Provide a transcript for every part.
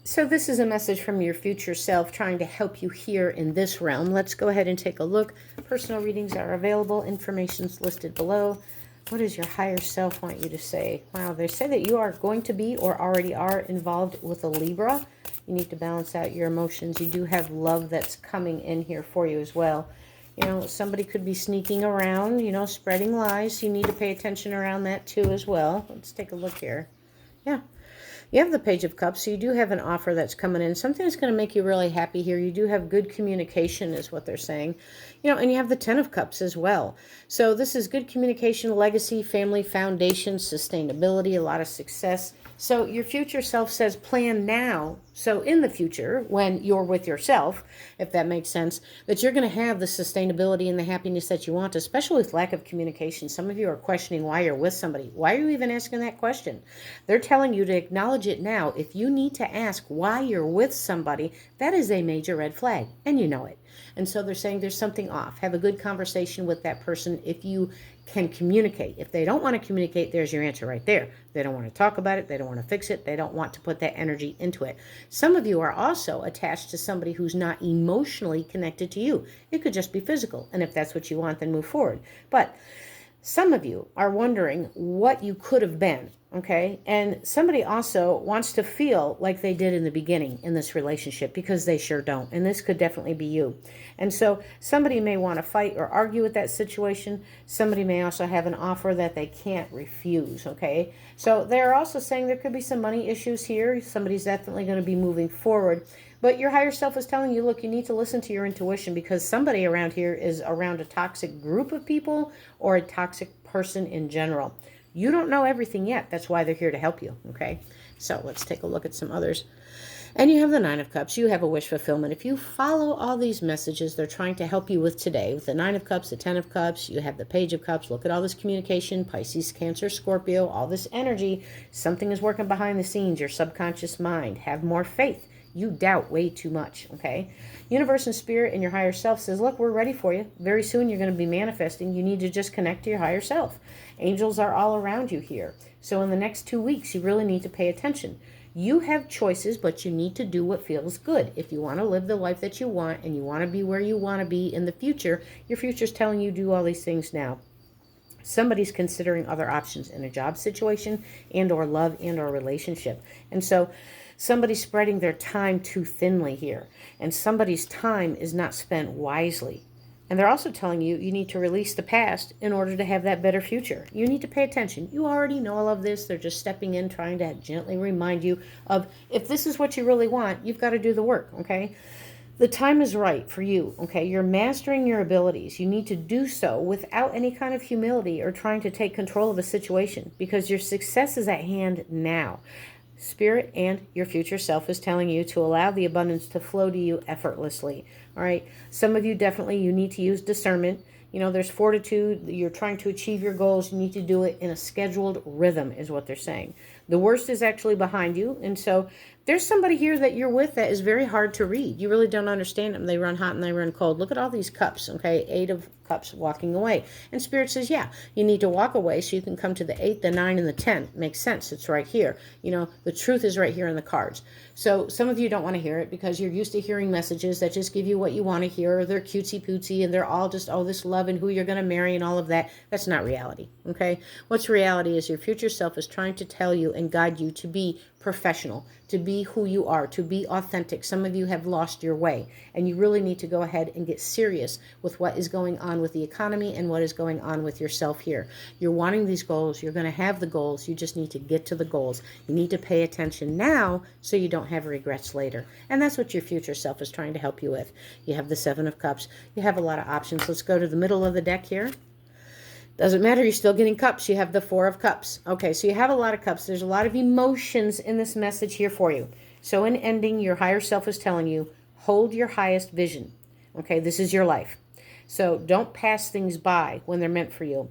So this is a message from your future self trying to help you here in this realm. Let's go ahead and take a look. Personal readings are available. Information's listed below. What does your higher self want you to say? Wow, they say that you are going to be or already are involved with a Libra. You need to balance out your emotions. You do have love that's coming in here for you as well. You know, somebody could be sneaking around, you know, spreading lies. You need to pay attention around that too as well. Let's take a look here. Yeah. You have the Page of Cups, so you do have an offer that's coming in. Something that's going to make you really happy here. You do have good communication is what they're saying. You know, and you have the Ten of Cups as well. So this is good communication, legacy, family, foundation, sustainability, a lot of success. So your future self says plan now. So in the future, when you're with yourself, if that makes sense, that you're going to have the sustainability and the happiness that you want, especially with lack of communication. Some of you are questioning why you're with somebody. Why are you even asking that question? They're telling you to acknowledge it now. If you need to ask why you're with somebody, that is a major red flag, and you know it. And so they're saying there's something off. Have a good conversation with that person if you can communicate. If they don't want to communicate, there's your answer right there. They don't want to talk about it. They don't want to fix it. They don't want to put that energy into it. Some of you are also attached to somebody who's not emotionally connected to you. It could just be physical. And if that's what you want, then move forward. But some of you are wondering what you could have been, okay? And somebody also wants to feel like they did in the beginning in this relationship because they sure don't. And this could definitely be you. And so somebody may want to fight or argue with that situation. Somebody may also have an offer that they can't refuse, okay? So they're also saying there could be some money issues here. Somebody's definitely going to be moving forward. But your higher self is telling you, look, you need to listen to your intuition because somebody around here is around a toxic group of people or a toxic person in general. You don't know everything yet. That's why they're here to help you, okay? So let's take a look at some others. And you have the Nine of Cups. You have a wish fulfillment. If you follow all these messages they're trying to help you with today, with the Nine of Cups, the Ten of Cups, you have the Page of Cups. Look at all this communication, Pisces, Cancer, Scorpio, all this energy. Something is working behind the scenes, your subconscious mind. Have more faith. You doubt way too much, okay? Universe and Spirit and your higher self says, look, we're ready for you. Very soon you're going to be manifesting. You need to just connect to your higher self. Angels are all around you here. So in the next 2 weeks, you really need to pay attention. You have choices, but you need to do what feels good. If you want to live the life that you want and you want to be where you want to be in the future, your future's telling you do all these things now. Somebody's considering other options in a job situation and or love and or relationship. And so somebody's spreading their time too thinly here. And somebody's time is not spent wisely. And they're also telling you you need to release the past in order to have that better future. You need to pay attention. You already know all of this. They're just stepping in, trying to gently remind you of if this is what you really want, you've got to do the work, okay? The time is right for you, okay? You're mastering your abilities. You need to do so without any kind of humility or trying to take control of a situation because your success is at hand now. Spirit and your future self is telling you to allow the abundance to flow to you effortlessly. All right. Some of you definitely, you need to use discernment. You know, there's fortitude. You're trying to achieve your goals. You need to do it in a scheduled rhythm is what they're saying. The worst is actually behind you. And so there's somebody here that you're with that is very hard to read. You really don't understand them. They run hot and they run cold. Look at all these cups, okay? 8 of Cups walking away. And Spirit says, yeah, you need to walk away so you can come to the 8, the 9, and the 10. Makes sense. It's right here. You know, the truth is right here in the cards. So some of you don't want to hear it because you're used to hearing messages that just give you what you want to hear. Or they're cutesy pootsy and they're all just, oh, this love and who you're going to marry and all of that. That's not reality, okay? What's reality is your future self is trying to tell you and guide you to be professional, to be who you are, to be authentic. Some of you have lost your way, and you really need to go ahead and get serious with what is going on with the economy and what is going on with yourself here. You're wanting these goals. You're going to have the goals. You just need to get to the goals. You need to pay attention now so you don't have regrets later. And that's what your future self is trying to help you with. You have the 7 of Cups. You have a lot of options. Let's go to the middle of the deck here. Doesn't matter, you're still getting cups. You have the 4 of Cups. Okay, so you have a lot of cups. There's a lot of emotions in this message here for you. So in ending, your higher self is telling you, hold your highest vision. Okay, this is your life. So don't pass things by when they're meant for you.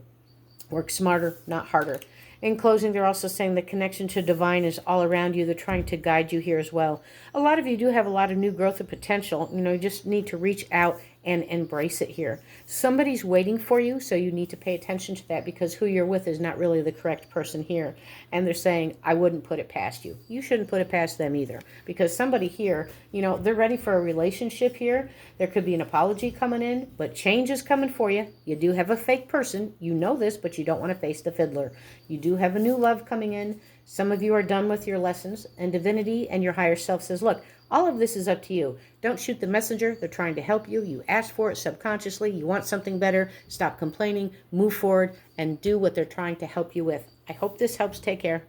Work smarter, not harder. In closing, they're also saying the connection to divine is all around you. They're trying to guide you here as well. A lot of you do have a lot of new growth and potential. You know, you just need to reach out and embrace it here. Somebody's waiting for you, so you need to pay attention to that, because who you're with is not really the correct person here. And they're saying, I wouldn't put it past you. You shouldn't put it past them either, because somebody here, you know, they're ready for a relationship here. There could be an apology coming in, but change is coming for you. You do have a fake person. You know this, but you don't want to face the fiddler. You do have a new love coming in. Some of you are done with your lessons, and divinity and your higher self says, look, all of this is up to you. Don't shoot the messenger. They're trying to help you. You asked for it subconsciously. You want something better. Stop complaining, move forward, and do what they're trying to help you with. I hope this helps. Take care.